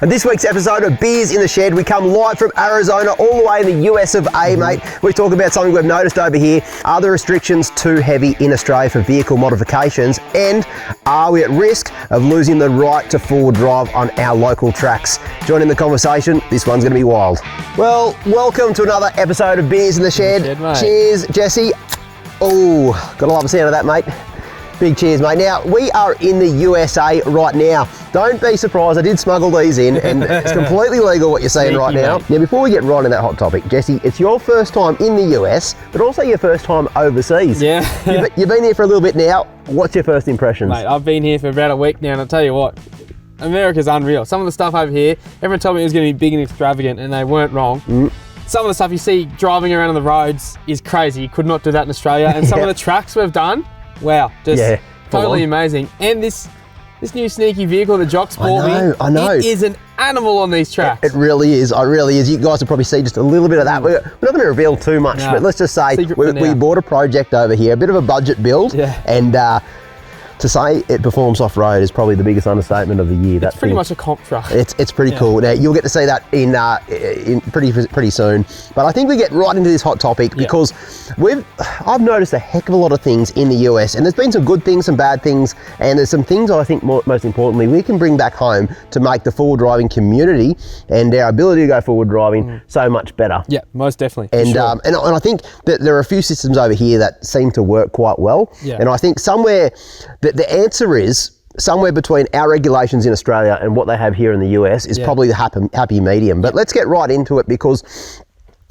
And this week's episode of Beers in the Shed, we come live from Arizona all the way in the US of A, mate. We talk about something we've noticed over here. Are the restrictions too heavy in Australia for vehicle modifications? And are we at risk of losing the right to forward drive on our local tracks? Join in the conversation. This one's going to be wild. Well, welcome to another episode of Beers in the Shed. Cheers, Jesse. Oh, gotta love the sound of that, mate. Big cheers, mate. Now, we are in the USA right now. Don't be surprised, I did smuggle these in, and it's completely legal what you're seeing right now. Now, before we get right in that hot topic, Jesse, it's your first time in the US, but also your first time overseas. Yeah. You've been here for a little bit now. What's your first impressions? Mate, I've been here for about a week now, and I'll tell you what, America's unreal. Some of the stuff over here, everyone told me it was going to be big and extravagant, and they weren't wrong. Some of the stuff you see driving around on the roads is crazy. You could not do that in Australia. And some of the tracks we've done, wow, just totally amazing. And this new sneaky vehicle the Jock's bought me, I know. It is an animal on these tracks. It really is. It really is. You guys will probably see just a little bit of that. We're not going to reveal too much, but let's just say we bought a project over here, a bit of a budget build, and to say it performs off-road is probably the biggest understatement of the year. It's pretty much a comp truck. It's pretty cool. Now, you'll get to see that in pretty soon. But I think we get right into this hot topic because I've noticed a heck of a lot of things in the US, and there's been some good things, some bad things, and there's some things I think most importantly we can bring back home to make the forward driving community and our ability to go forward driving so much better. Yeah, most definitely. And and I think that there are a few systems over here that seem to work quite well. Yeah. And I think somewhere the answer is somewhere between our regulations in Australia and what they have here in the US is probably the happy medium. But let's get right into it, because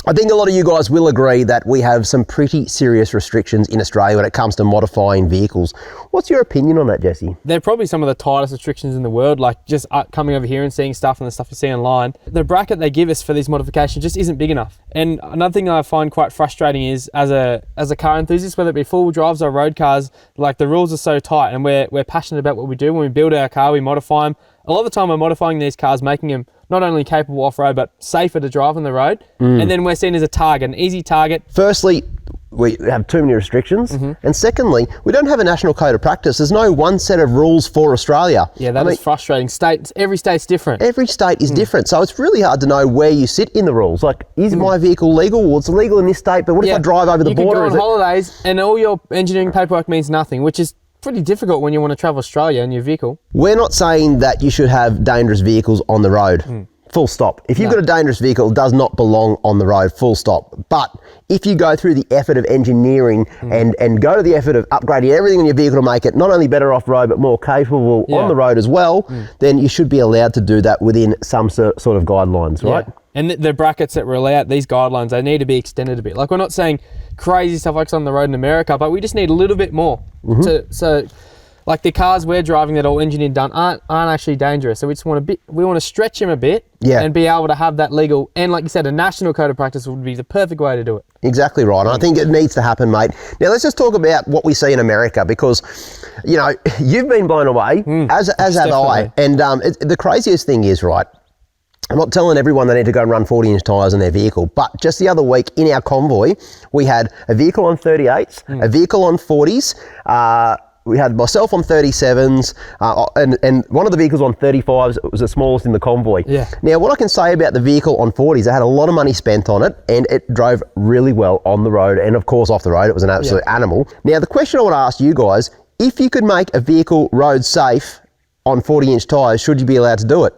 I think a lot of you guys will agree that we have some pretty serious restrictions in Australia when it comes to modifying vehicles. What's your opinion on that, Jesse? They're probably some of the tightest restrictions in the world, like just coming over here and seeing stuff and the stuff you see online. The bracket they give us for these modifications just isn't big enough. And another thing I find quite frustrating is as a car enthusiast, whether it be four-wheel drives or road cars, like the rules are so tight, and we're passionate about what we do. When we build our car, we modify them. A lot of the time we're modifying these cars, making them not only capable off-road, but safer to drive on the road. And then we're seen as a target, an easy target. Firstly, we have too many restrictions. And secondly, we don't have a national code of practice. There's no one set of rules for Australia. Yeah, that is frustrating. Every state's different. Every state is different. So it's really hard to know where you sit in the rules. Like, is my vehicle legal? Well, it's illegal in this state, but what if I drive over the border? You can go on holidays and all your engineering paperwork means nothing, which is pretty difficult when you want to travel Australia in your vehicle. We're not saying that you should have dangerous vehicles on the road. Full stop. If you've got a dangerous vehicle, it does not belong on the road, full stop. But if you go through the effort of engineering and go to the effort of upgrading everything in your vehicle to make it not only better off-road, but more capable on the road as well, then you should be allowed to do that within some sort of guidelines, right? And the brackets that we're allowed, these guidelines, they need to be extended a bit. Like, we're not saying crazy stuff like it's on the road in America, but we just need a little bit more. So like the cars we're driving that are all engineered done aren't actually dangerous. So we just want to stretch them a bit and be able to have that legal, and like you said, a national code of practice would be the perfect way to do it. Exactly right. And I think it needs to happen, mate. Now let's just talk about what we see in America, because, you know, you've been blown away, as have I. And the craziest thing is, right, I'm not telling everyone they need to go and run 40-inch tyres on their vehicle, but just the other week in our convoy, we had a vehicle on 38s, a vehicle on 40s, we had myself on 37s, and one of the vehicles on 35s. It was the smallest in the convoy. Now, what I can say about the vehicle on 40s, it had a lot of money spent on it, and it drove really well on the road, and of course off the road. It was an absolute animal. Now, the question I want to ask you guys, if you could make a vehicle road safe on 40-inch tyres, should you be allowed to do it?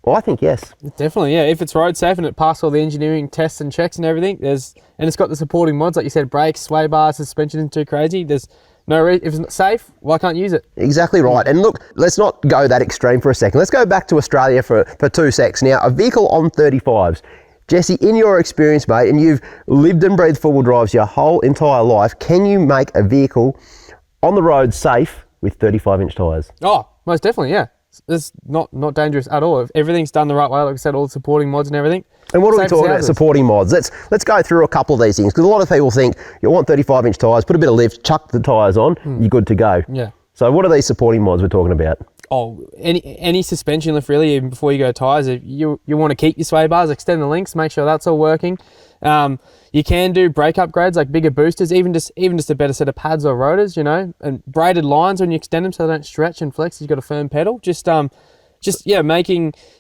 Well, I think yes. Definitely, yeah. If it's road safe and it passed all the engineering tests and checks and everything, and it's got the supporting mods, like you said, brakes, sway bars, suspension isn't too crazy, there's no reason. If it's not safe, why can't you use it? Exactly right. And look, let's not go that extreme for a second. Let's go back to Australia for 2 secs. Now, a vehicle on 35s. Jesse, in your experience, mate, and you've lived and breathed four-wheel drives your whole entire life, can you make a vehicle on the road safe with 35-inch tyres? Oh, most definitely, yeah. It's not dangerous at all. If everything's done the right way, like I said, all the supporting mods and everything. And what are we talking about, supporting mods? Let's go through a couple of these things, because a lot of people think you want 35-inch tyres, put a bit of lift, chuck the tyres on, you're good to go. Yeah. So what are these supporting mods we're talking about? Oh, any suspension lift really, even before you go tyres. If you want to keep your sway bars, extend the links, make sure that's all working. You can do brake upgrades like bigger boosters, even just a better set of pads or rotors, you know, and braided lines when you extend them so they don't stretch and flex. You've got a firm pedal. Just just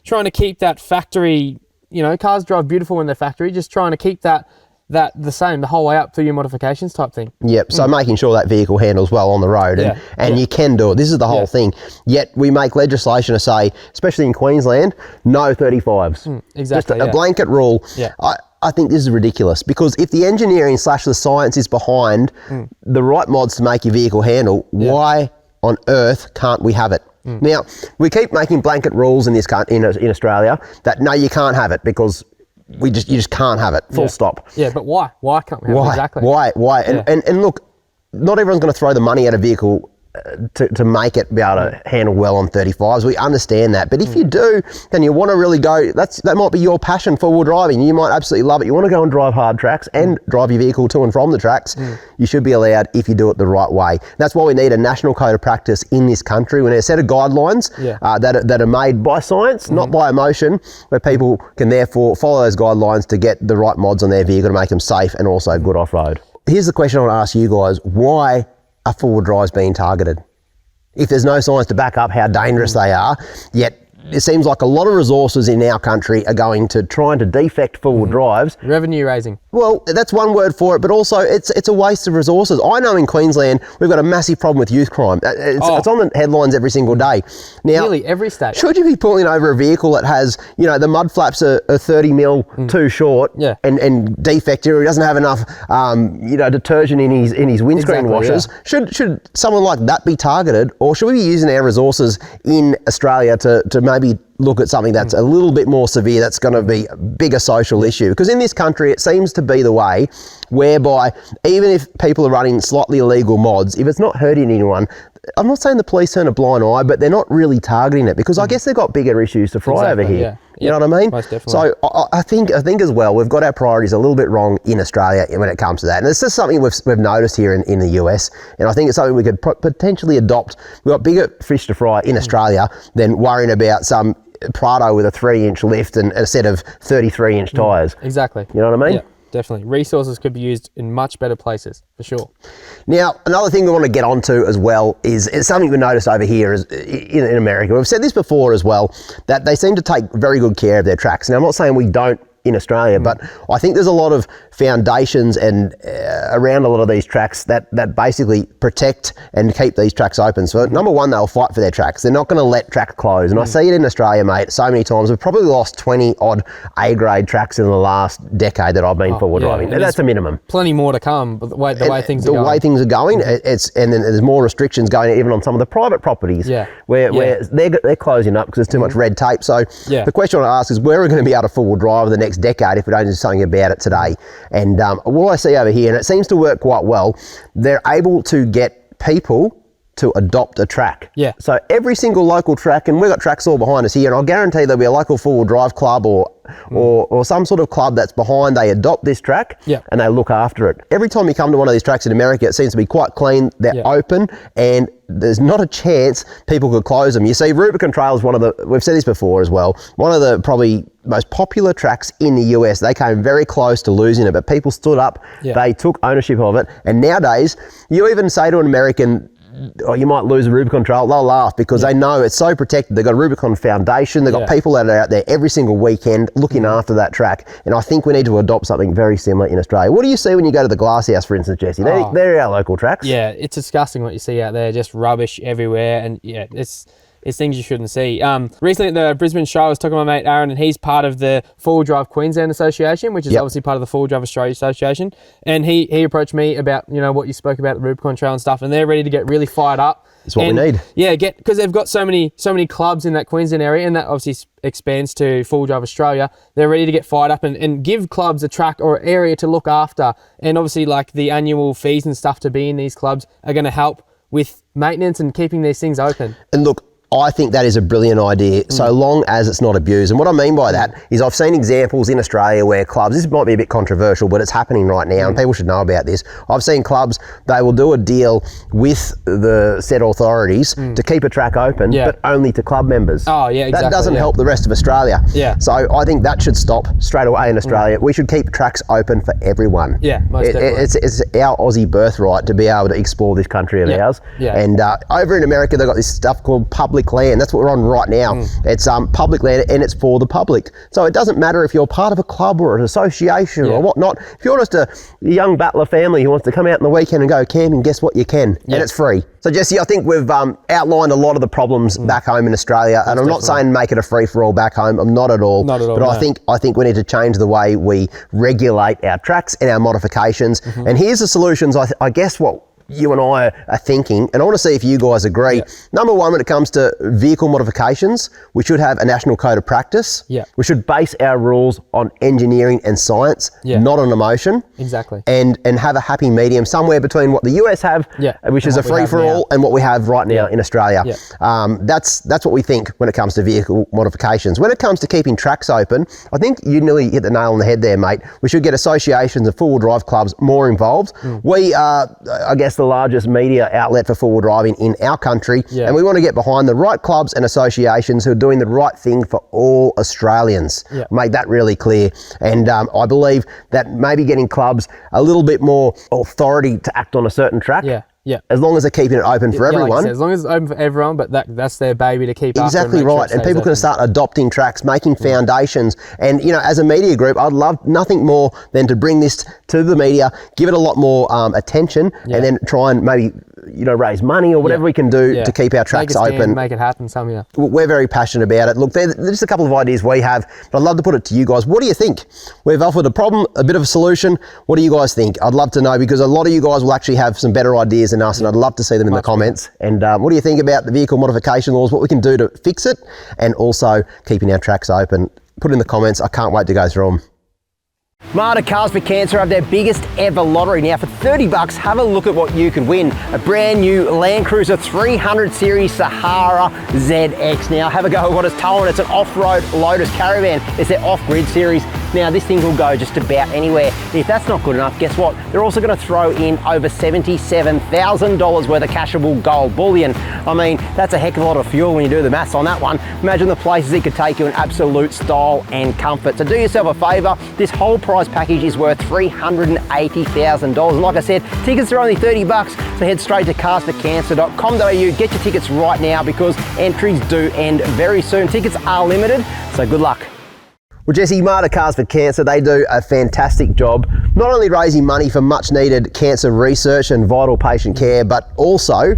trying to keep that factory. You know, cars drive beautiful in their factory. Just trying to keep that the same the whole way up through your modifications type thing. Yep. So making sure that vehicle handles well on the road, and you can do it. This is the whole thing. Yet we make legislation to say, especially in Queensland, no 35s. Exactly. Just a blanket rule. Yeah. I think this is ridiculous, because if the engineering / the science is behind the right mods to make your vehicle handle, why on earth can't we have it? Now, we keep making blanket rules in this in Australia that no, you can't have it, because you just can't have it, full stop. Yeah, but why? Why can't we have it? Exactly. Why? And look, not everyone's going to throw the money at a vehicle to make it be able to handle well on 35s. We understand that. But if you do, then you want to really go, that might be your passion, four-wheel driving. You might absolutely love it. You want to go and drive hard tracks and drive your vehicle to and from the tracks. You should be allowed if you do it the right way. That's why we need a national code of practice in this country. We need a set of guidelines that are made by science, not by emotion, where people can therefore follow those guidelines to get the right mods on their vehicle to make them safe and also good off-road. Here's the question I want to ask you guys. Why are four-wheel drives being targeted? If there's no science to back up how dangerous they are, yet it seems like a lot of resources in our country are going to trying to defect four-wheel drives. Revenue raising. Well, that's one word for it, but also it's a waste of resources. I know in Queensland we've got a massive problem with youth crime. It's on the headlines every single day. Now, nearly every state. Should you be pulling over a vehicle that has, the mud flaps are 30 mil too short and defected, or he doesn't have enough, detergent in his windscreen washers? Yeah. Should someone like that be targeted, or should we be using our resources in Australia to maybe look at something that's a little bit more severe, that's going to be a bigger social issue? Because in this country, it seems to be the way whereby even if people are running slightly illegal mods, if it's not hurting anyone, I'm not saying the police turn a blind eye, but they're not really targeting it, because I guess they've got bigger issues to fry over here. Yeah. You know what I mean? Most definitely. So I think as well, we've got our priorities a little bit wrong in Australia when it comes to that. And it's just something we've noticed here in the US. And I think it's something we could potentially adopt. We've got bigger fish to fry in Australia than worrying about some Prado with a 3-inch lift and a set of 33-inch tyres. Exactly. You know what I mean? Yeah, definitely. Resources could be used in much better places, for sure. Now, another thing we want to get onto as well is something we noticed over here in America. We've said this before as well, that they seem to take very good care of their tracks. Now, I'm not saying we don't in Australia, but I think there's a lot of foundations and around a lot of these tracks that basically protect and keep these tracks open. So number one, they'll fight for their tracks. They're not going to let tracks close. And I see it in Australia, mate, so many times. We've probably lost 20 odd A-grade tracks in the last decade that I've been forward driving. And that's a minimum. Plenty more to come, but the way things are going. The way things are going, and then there's more restrictions going even on some of the private properties where they're closing up because there's too much red tape. So the question I want to ask is, where are we going to be able to forward drive in the next decade if we don't do something about it today? And what I see over here, and it seems to work quite well, they're able to get people to adopt a track. Yeah. So every single local track, and we've got tracks all behind us here, and I'll guarantee there'll be a local four-wheel drive club or some sort of club that's behind, they adopt this track and they look after it. Every time you come to one of these tracks in America, it seems to be quite clean, they're open, and there's not a chance people could close them. You see, Rubicon Trail is we've said this before as well, one of the probably most popular tracks in the US. They came very close to losing it, but people stood up, they took ownership of it, and nowadays, you even say to an American, you might lose a Rubicon Trail, they'll laugh because they know it's so protected. They've got a Rubicon Foundation, they've got people that are out there every single weekend looking after that track, and I think we need to adopt something very similar in Australia. What do you see when you go to the Glass House, for instance, Jesse? They're our local tracks. Yeah, it's disgusting what you see out there, just rubbish everywhere, and it's things you shouldn't see. Recently at the Brisbane show, I was talking to my mate Aaron, and he's part of the 4WD Drive Queensland Association, which is obviously part of the 4WD Drive Australia Association. And he approached me about, what you spoke about, the Rubicon Trail and stuff, and they're ready to get really fired up. It's what we need. Yeah, because they've got so many clubs in that Queensland area, and that obviously expands to 4WD Drive Australia. They're ready to get fired up and give clubs a track or area to look after. And obviously, like, the annual fees and stuff to be in these clubs are going to help with maintenance and keeping these things open. And look, I think that is a brilliant idea, so long as it's not abused. And what I mean by that is I've seen examples in Australia where clubs, this might be a bit controversial, but it's happening right now and people should know about this. I've seen clubs, they will do a deal with the said authorities to keep a track open, but only to club members. Oh, yeah, exactly. That doesn't help the rest of Australia. Yeah. So I think that should stop straight away in Australia. We should keep tracks open for everyone. Yeah, most definitely. It's our Aussie birthright to be able to explore this country of ours. Yeah. And over in America, they've got this stuff called public public land. That's what we're on right now. It's public land and it's for the public. So it doesn't matter if you're part of a club or an association or whatnot. If you're just a young battler family who wants to come out on the weekend and go camping, guess what? You can, and it's free. So Jesse, I think we've outlined a lot of the problems back home in Australia, and I'm not saying make it a free-for-all back home. I'm not at all. Not at all. But No. I think we need to change the way we regulate our tracks and our modifications. And here's the solutions. I guess what you and I are thinking, and I want to see if you guys agree. Number one, when it comes to vehicle modifications, we should have a national code of practice. We should base our rules on engineering and science, not on emotion. Exactly. And have a happy medium somewhere between what the US have, which is a free-for-all, and what we have right now in Australia. That's what we think when it comes to vehicle modifications. When it comes to keeping tracks open, I think you nearly hit the nail on the head there, mate. We should get associations and four-wheel drive clubs more involved. We are, I guess, the largest media outlet for four-wheel driving in our country, and we want to get behind the right clubs and associations who are doing the right thing for all Australians. Make that really clear. And I believe that maybe getting clubs a little bit more authority to act on a certain track. As long as they're keeping it open for everyone. Like said, as long as it's open for everyone, but that's their baby to keep exactly after. Right. And people can start adopting tracks, making foundations. And, you know, as a media group, I'd love nothing more than to bring this to the media, give it a lot more attention, and then try and maybe, you know, raise money or whatever we can do to keep our tracks open. Make it happen somehow. We're very passionate about it. Look, there's just a couple of ideas we have, but I'd love to put it to you guys. What do you think? We've offered a problem, a bit of a solution. What do you guys think? I'd love to know, because a lot of you guys will actually have some better ideas than us, and I'd love to see them in the comments. And what do you think about the vehicle modification laws, what we can do to fix it, and also keeping our tracks open? Put it in the comments. I can't wait to go through them. Marta Cars for Cancer have their biggest ever lottery. Now for $30, have a look at what you could win. A brand new Land Cruiser 300 Series Sahara ZX. Now have a go at what it's towing. It's an off-road Lotus Caravan. It's their off-grid series. Now this thing will go just about anywhere. If that's not good enough, guess what? They're also going to throw in over $77,000 worth of cashable gold bullion. I mean, that's a heck of a lot of fuel when you do the maths on that one. Imagine the places it could take you in absolute style and comfort. So do yourself a favour. This whole prize package is worth $380,000. And like I said, tickets are only $30, so head straight to carsforcancer.com.au. Get your tickets right now, because entries do end very soon. Tickets are limited, so good luck. Well, Jesse, Marta Cars for Cancer, they do a fantastic job, not only raising money for much needed cancer research and vital patient care, but also you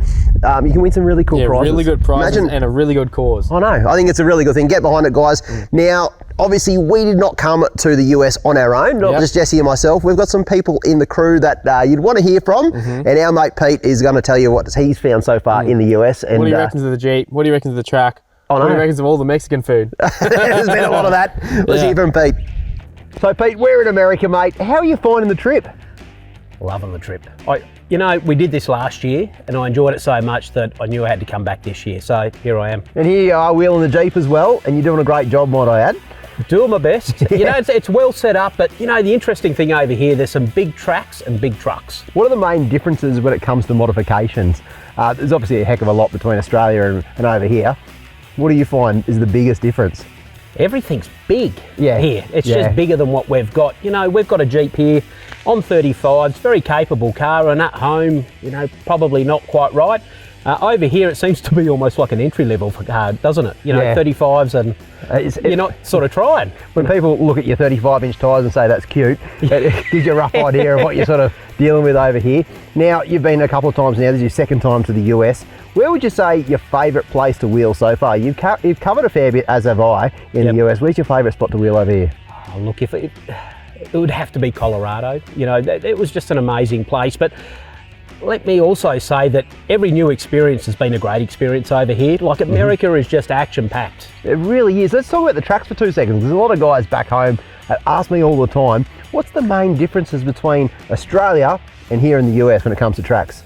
can win some really cool prizes. Really good prizes and a really good cause. I know, I think it's a really good thing. Get behind it, guys. Now, obviously, we did not come to the US on our own, not just Jesse and myself. We've got some people in the crew that you'd want to hear from, and our mate Pete is going to tell you what he's found so far in the US. And what do you reckon to the Jeep? What do you reckon to the track? What do you reckon of all the Mexican food? There's been a lot of that. Let's hear from Pete. So Pete, we're in America, mate. How are you finding the trip? Loving the trip. You know, we did this last year and I enjoyed it so much that I knew I had to come back this year. So here I am. And here you are wheeling the Jeep as well, and you're doing a great job, might I add. Doing my best. You know, it's well set up, but you know, the interesting thing over here, there's some big tracks and big trucks. What are the main differences when it comes to modifications? There's obviously a heck of a lot between Australia and over here. What do you find is the biggest difference? Everything's big here. It's just bigger than what we've got. You know, we've got a Jeep here on 35s, very capable car, and at home, you know, probably not quite right. Over here, it seems to be almost like an entry level for car, doesn't it? You know, 35s, and you're not sort of trying. When people look at your 35-inch tyres and say that's cute, it gives you a rough idea of what you're sort of dealing with over here. Now, you've been a couple of times now. This is your second time to the US. Where would you say your favourite place to wheel so far? You've covered a fair bit, as have I, in the US. Where's your favourite spot to wheel over here? Oh, look, if it would have to be Colorado. You know, it was just an amazing place. But let me also say that every new experience has been a great experience over here. Like, America is just action-packed. It really is. Let's talk about the tracks for 2 seconds. There's a lot of guys back home that ask me all the time, what's the main differences between Australia and here in the US when it comes to tracks?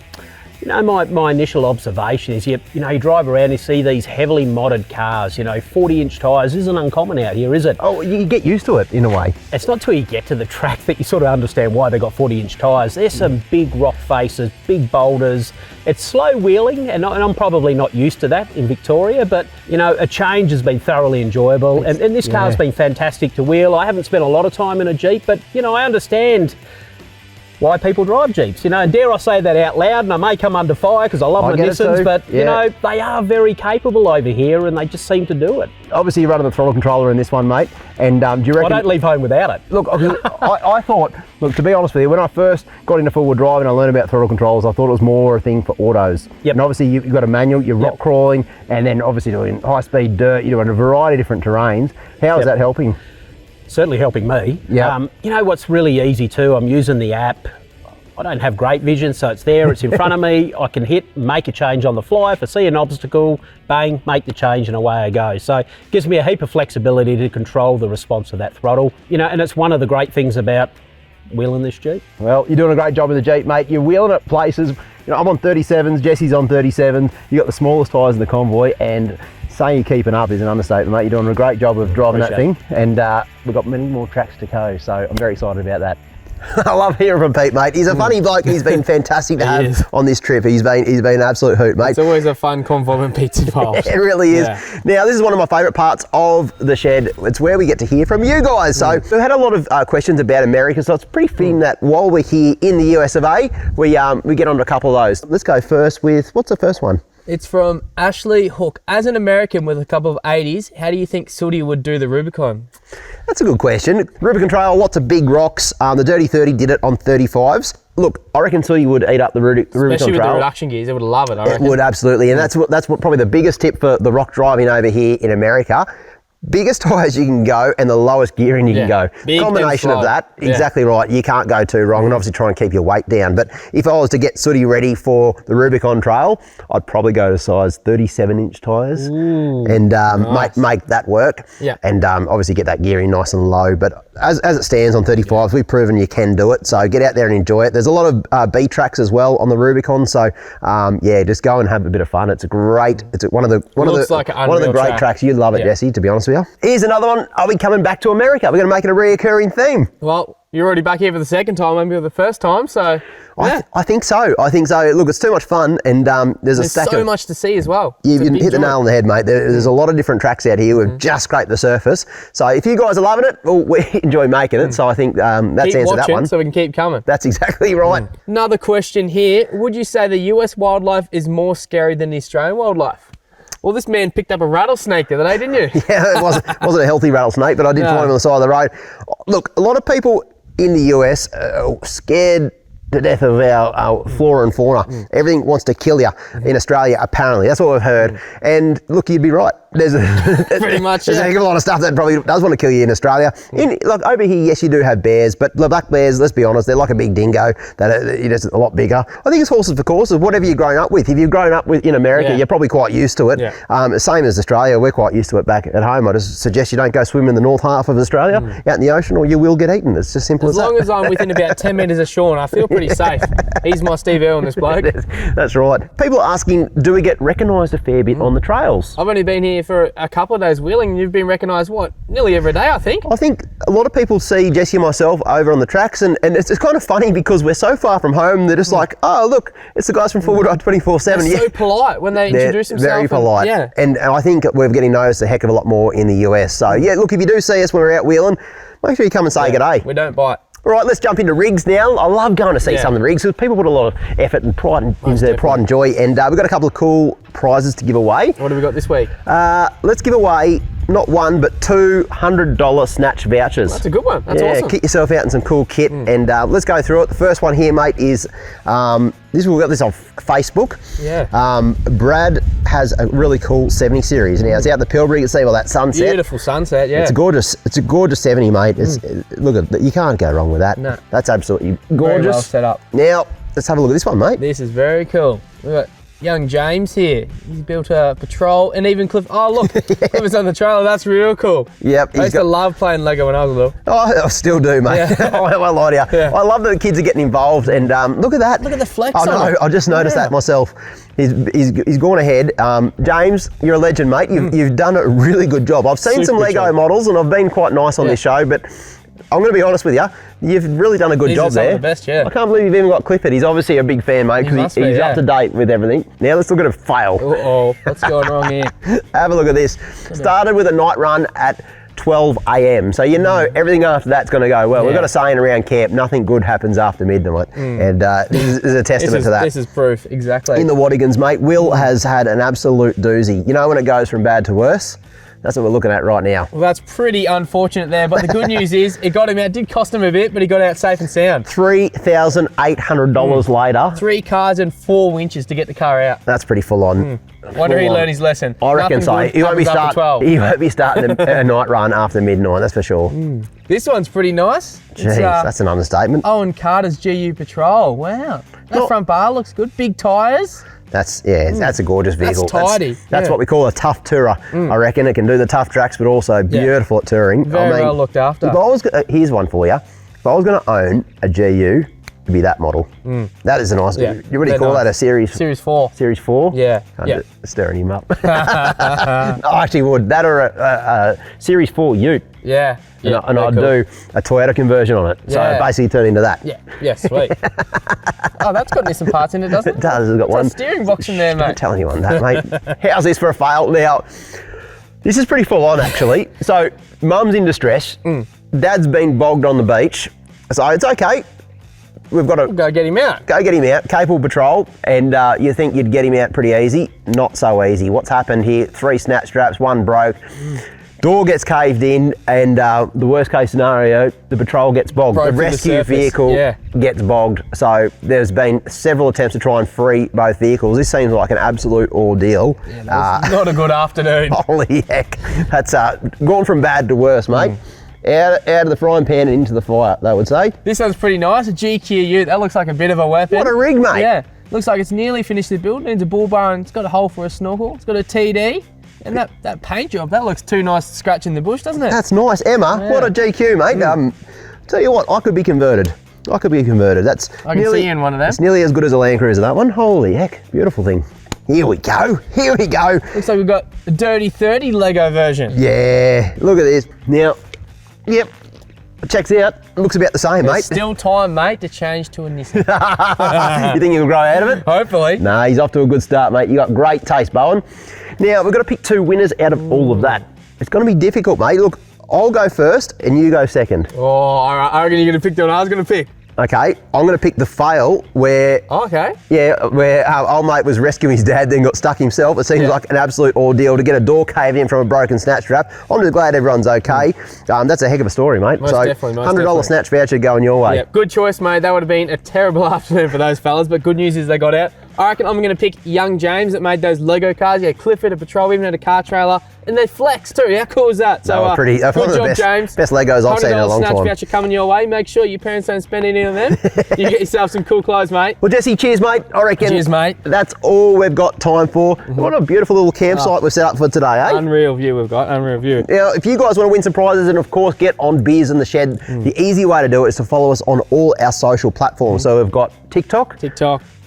You know, my initial observation is, you drive around and you see these heavily modded cars. You know, 40-inch tyres isn't uncommon out here, is it? Oh, you get used to it in a way. It's not till you get to the track that you sort of understand why they got 40-inch tyres. There's some big rock faces, big boulders. It's slow wheeling, and I'm probably not used to that in Victoria, but, you know, a change has been thoroughly enjoyable, and this car's been fantastic to wheel. I haven't spent a lot of time in a Jeep, but, you know, I understand why people drive Jeeps, you know, and dare I say that out loud, and I may come under fire because I love my Nissans, but you know, they are very capable over here and they just seem to do it. Obviously you're running the throttle controller in this one, mate, and do you reckon... I don't leave home without it. Look, I thought, look, to be honest with you, when I first got into four-wheel drive and I learned about throttle controls, I thought it was more a thing for autos. Yep. And obviously you've got a manual, you're rock crawling, and then obviously doing high-speed dirt, you're doing a variety of different terrains. How is that helping? Certainly helping me. Yeah. You know what's really easy too? I'm using the app. I don't have great vision, so it's there, it's in front of me. I can hit, make a change on the fly. If I see an obstacle, bang, make the change and away I go. So it gives me a heap of flexibility to control the response of that throttle. You know, and it's one of the great things about wheeling this Jeep. Well, you're doing a great job with the Jeep, mate. You're wheeling at places. You know, I'm on 37s, Jesse's on 37s. You got the smallest tyres in the convoy, and saying you're keeping up is an understatement, mate. You're doing a great job of driving that thing, and we've got many more tracks to go, so I'm very excited about that. I love hearing from Pete, mate. He's a funny bloke. He's been fantastic to have on this trip. He's been an absolute hoot, mate. It's always a fun convo when Pete's involved. It really is. Yeah. Now, this is one of my favourite parts of the shed. It's where we get to hear from you guys. So we've had a lot of questions about America, so it's pretty fitting that while we're here in the US of A, we get onto a couple of those. Let's go first with, what's the first one? It's from Ashley Hook. As an American with a couple of 80s, how do you think Sooty would do the Rubicon? That's a good question. Rubicon Trail, lots of big rocks. The Dirty 30 did it on 35s. Look, I reckon Sooty would eat up the Rubicon Trail. Especially with the reduction gears, it would love it, I reckon. It would, absolutely. And that's what probably the biggest tip for the rock driving over here in America. Biggest tyres you can go and the lowest gearing you can go. Big Combination of that, exactly right. You can't go too wrong, and obviously try and keep your weight down. But if I was to get Sooty ready for the Rubicon Trail, I'd probably go to size 37-inch tyres and nice. make that work. Yeah. And obviously get that gearing nice and low. But as it stands on 35s, we've proven you can do it. So get out there and enjoy it. There's a lot of B tracks as well on the Rubicon. So just go and have a bit of fun. It's great. It's one of the great tracks. You'd love it, Jesse, to be honest with you. Here's another one. Are we coming back to America? We're going to make it a reoccurring theme. Well, you're already back here for the second time, maybe for the first time, so... Yeah. I think so. Look, it's too much fun, and there's so much to see as well. You hit the nail on the head, mate. There's a lot of different tracks out here. We've just scraped the surface. So if you guys are loving it, well, we enjoy making it. So I think that's answered that one. So we can keep coming. That's exactly right. Another question here. Would you say the US wildlife is more scary than the Australian wildlife? Well, this man picked up a rattlesnake the other day, didn't you? Yeah, it wasn't a healthy rattlesnake, but I did find him on the side of the road. Look, a lot of people in the US are scared to death of our flora and fauna. Everything wants to kill you in Australia, apparently. That's what we've heard. And look, you'd be right. There's pretty much, there's a heck of a lot of stuff that probably does want to kill you in Australia. Look, over here, yes, you do have bears, but the black bears, let's be honest, they're like a big dingo. It's a lot bigger. I think it's horses for courses, whatever you've grown up with. If you've grown up with in America, you're probably quite used to it. Yeah. Same as Australia, we're quite used to it back at home. I just suggest you don't go swim in the north half of Australia, out in the ocean, or you will get eaten. It's just simple as that. As long as I'm within about 10 metres of Shaun, I feel pretty safe. He's my Steve Irwin, this bloke. That's right. People are asking, do we get recognised a fair bit on the trails? I've only been here for a couple of days wheeling, and you've been recognised, nearly every day, I think? I think a lot of people see Jesse and myself over on the tracks, and it's kind of funny because we're so far from home, they're just like, oh, look, it's the guys from 4WDing 24/7. They're so polite when they introduce themselves. Very polite. And I think we're getting noticed a heck of a lot more in the US. So, look, if you do see us when we're out wheeling, make sure you come and say g'day. We don't bite. All right, let's jump into rigs now. I love going to see some of the rigs because people put a lot of effort and pride into their pride and joy, and we've got a couple of cool prizes to give away. What have we got this week? Let's give away not one, but two $100 snatch vouchers. That's a good one. That's awesome. Kit yourself out in some cool kit, and let's go through it. The first one here, mate, is we got this on Facebook. Brad has a really cool 70 series. Now it's out in the Pilbara. You can see all that sunset. Beautiful sunset. Yeah. It's a gorgeous 70, mate. Look at you can't go wrong with that. No. That's absolutely gorgeous. Very well set up. Now let's have a look at this one, mate. This is very cool. We've got young James here. He's built a patrol, and even Cliff. Oh look, Cliff is on the trailer. That's real cool. Yep. I used to love playing Lego when I was little. Oh, I still do, mate. I won't lie to you. I love that the kids are getting involved, and look at that. Look at the flex. I know. I just noticed that myself. He's gone ahead. James, you're a legend, mate. You've done a really good job. I've seen some Lego models, and I've been quite nice on this show, but I'm going to be honest with you. You've really done a good job there. Some of the best, yeah. I can't believe you've even got Clifford. He's obviously a big fan, mate, because he's up to date with everything. Now let's look at a fail. Uh-oh, what's going wrong here? Have a look at this. Started with a night run at 12 a.m. So you know everything after that's going to go well. We've got a saying around camp, nothing good happens after midnight. And this is a testament to that. This is proof, exactly. In the 4WDings, mate, Will has had an absolute doozy. You know when it goes from bad to worse? That's what we're looking at right now. Well, that's pretty unfortunate there, but the good news is it got him out. It did cost him a bit, but he got out safe and sound. $3,800 later. 3 cars and 4 winches to get the car out. That's pretty full on. Wonder he learned his lesson. I reckon so. He won't be starting a night run after midnight, that's for sure. This one's pretty nice. Jeez, that's an understatement. Owen Carter's GU Patrol. Wow. That front bar looks good. Big tyres. That's a gorgeous vehicle. That's tidy. That's what we call a tough tourer. I reckon it can do the tough tracks, but also beautiful at touring. Very well looked after. If I was, here's one for you. If I was going to own a GU, it'd be that model. That is a nice. You really call that a series? Series 4. Series 4. Yeah. Stirring him up. I actually would. That or a Series 4 Ute. Yeah. And I'd do a Toyota conversion on it. So basically turn into that. Yeah, sweet. Oh, that's got decent parts in it, doesn't it? It does. It's got one steering box in there, mate. Don't tell anyone that, mate. How's this for a fail? Now, this is pretty full on, actually. So, mum's in distress. Dad's been bogged on the beach. So, it's okay. We've got to go get him out. Go get him out. Capable patrol. And you think you'd get him out pretty easy. Not so easy. What's happened here? 3 snap straps, 1 broke. Door gets caved in, and the worst case scenario, the patrol gets bogged. The rescue vehicle gets bogged. So there's been several attempts to try and free both vehicles. This seems like an absolute ordeal. Not a good afternoon. Holy heck. That's gone from bad to worse, mate. Out of the frying pan and into the fire, they would say. This one's pretty nice. A GQ Ute. That looks like a bit of a weapon. What a rig, mate. Yeah. Looks like it's nearly finished the build. Needs a bull bar and it's got a hole for a snorkel. It's got a TD. And that paint job, that looks too nice to scratch in the bush, doesn't it? That's nice. Emma, what a GQ, mate. Tell you what, I could be converted. I can see you in one of them. It's nearly as good as a Land Cruiser, that one. Holy heck, beautiful thing. Here we go. Looks like we've got a Dirty 30 Lego version. Yeah, look at this. Now, yep, checks out. Looks about the same, mate. Still time, mate, to change to a Nissan. You think you'll grow out of it? Hopefully. No, he's off to a good start, mate. You got great taste, Bowen. Now, we've got to pick 2 winners out of all of that. It's going to be difficult, mate. Look, I'll go first and you go second. Oh, all right. I reckon you're going to pick the one I was going to pick. Okay, I'm going to pick the fail where... where our old mate was rescuing his dad, then got stuck himself. It seems like an absolute ordeal to get a door cave in from a broken snatch strap. I'm just glad everyone's okay. That's a heck of a story, mate. Most definitely. $100 snatch voucher going your way. Yeah, good choice, mate. That would have been a terrible afternoon for those fellas, but good news is they got out. I reckon I'm going to pick young James that made those Lego cars. Yeah, Clifford, a patrol, even had a car trailer, and they flex too. How cool is that? So, good job, James. Best Legos I've seen in a long time. $100 snatch voucher coming your way. Make sure your parents don't spend any on them. You get yourself some cool clothes, mate. Well, Jesse, cheers, mate. I reckon. Cheers, mate. That's all we've got time for. What a beautiful little campsite we've set up for today, eh? Unreal view we've got. Unreal view. Now, if you guys want to win some prizes and, of course, get on Beers in the Shed, the easy way to do it is to follow us on all our social platforms. So we've got TikTok,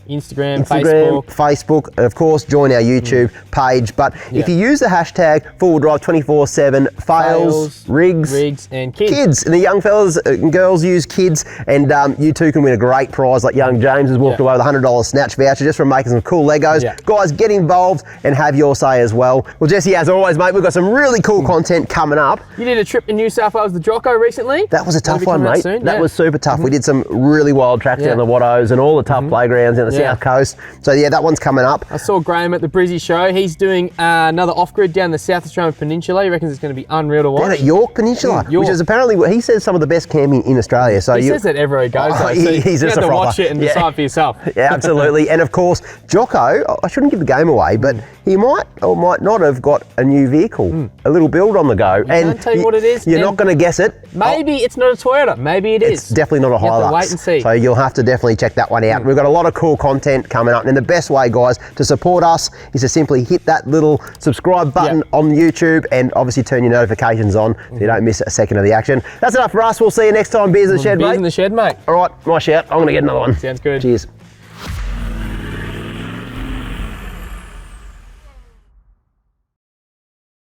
Instagram, Facebook, and of course join our YouTube page. But if you use the hashtag 4WDrive247 fails, rigs and kids. And the young fellas and girls use kids, and you too can win a great prize like young James has walked away with a $100 snatch voucher just from making some cool Legos. Guys, get involved and have your say as well. Well, Jesse, as always, mate, we've got some really cool content coming up. You did a trip to New South Wales, the Jocko, recently. That was a tough one, mate. That was super tough. We did some really wild tracks down the Wattos and all the tough playgrounds down the South Coast. So yeah, that one's coming up. I saw Graham at the Brizzy show. He's doing another off-grid down the South Australian Peninsula. He reckons it's going to be unreal to watch. Down at York Peninsula, which is apparently, he says, some of the best camping in Australia. So he says that everywhere he goes. So he's you just have to watch it and decide for yourself. Yeah, absolutely. And of course, Jocko, I shouldn't give the game away, but he might or might not have got a new vehicle, a little build on the go. And I'll tell you what it is. You're not going to guess it. Maybe it's not a Toyota. Maybe it is. It's definitely not a Hilux. You have to wait and see. So you'll have to definitely check that one out. We've got a lot of cool content coming up. And the best way, guys, to support us is to simply hit that little subscribe button on YouTube and obviously turn your notifications on so you don't miss a second of the action. That's enough for us. We'll see you next time. Beers in the Shed, mate. Beers in the Shed, mate. All right, my shout. I'm going to get another one. Sounds good. Cheers.